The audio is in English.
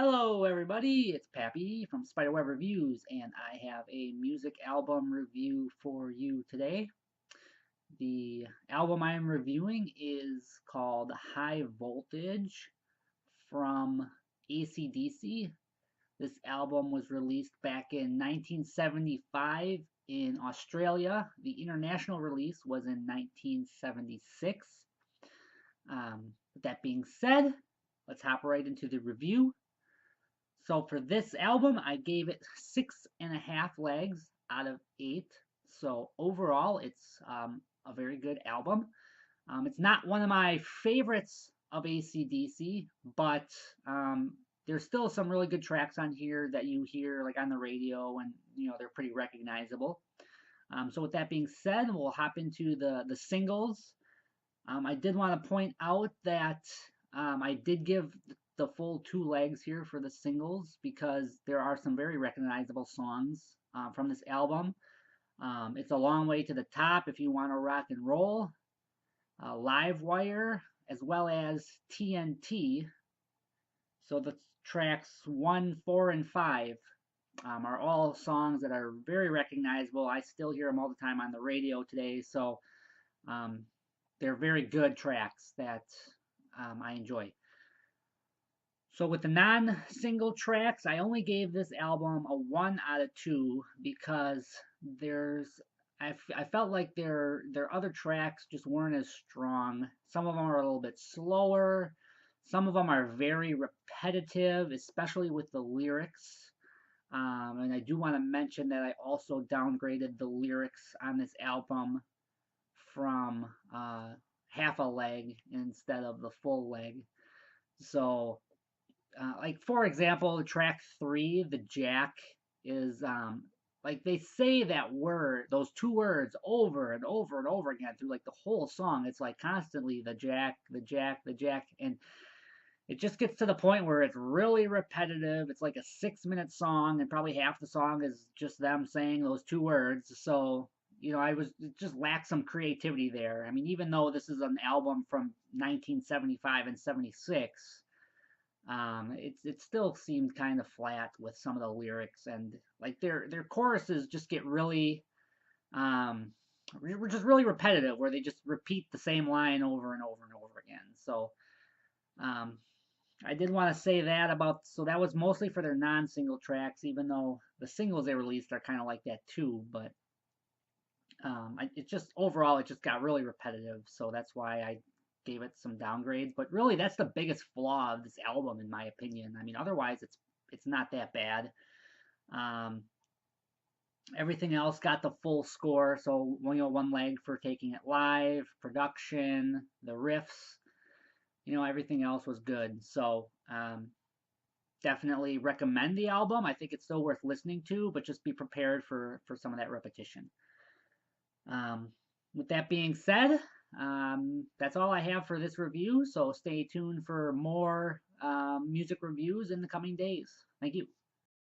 Hello, everybody. It's Pappy from Spiderweb Reviews, and I have a music album review for you today. The album I am reviewing is called High Voltage from AC/DC. This album was released back in 1975 in Australia. The international release was in 1976. With that being said, let's hop right into the review. So for this album, I gave it 6.5 legs out of 8. So overall, it's a very good album. It's not one of my favorites of AC/DC, but there's still some really good tracks on here that you hear like on the radio, and they're pretty recognizable. So with that being said, we'll hop into the singles. I did want to point out that I did give the full 2 legs here for the singles because there are some very recognizable songs from this album. It's a Long Way to the Top if you want to rock and roll, Live Wire, as well as TNT. So the tracks 1, 4, and 5 are all songs that are very recognizable. I still hear them all the time on the radio today. So um, they're very good tracks that I enjoy. So with the non-single tracks, I only gave this album a 1 out of 2 because I felt like their other tracks just weren't as strong. Some of them are a little bit slower. Some of them are very repetitive, especially with the lyrics. And I do want to mention that I also downgraded the lyrics on this album from half a leg instead of the full leg. So, like for example, track 3, the jack is like they say that word, those 2 words over and over and over again through like the whole song. It's like constantly the jack, the jack, the jack, and it just gets to the point where it's really repetitive. It's like a 6-minute song, and probably half the song is just them saying those 2 words. So, it just lacks some creativity there. I mean, even though this is an album from 1975 and 76, it still seemed kind of flat with some of the lyrics, and like their choruses just get really just really repetitive, where they just repeat the same line over and over and over again. So um, I did want to say that about, so that was mostly for their non-single tracks, even though the singles they released are kind of like that too. But it just overall it just got really repetitive, so that's why I gave it some downgrades. But really, that's the biggest flaw of this album, in my opinion. I mean, otherwise it's not that bad. Um, Everything else got the full score, so 1 leg for Taking It Live, production, the riffs, everything else was good. So definitely recommend the album. I think it's still worth listening to, but just be prepared for some of that repetition. With that being said, that's all I have for this review. So stay tuned for more music reviews in the coming days. Thank you.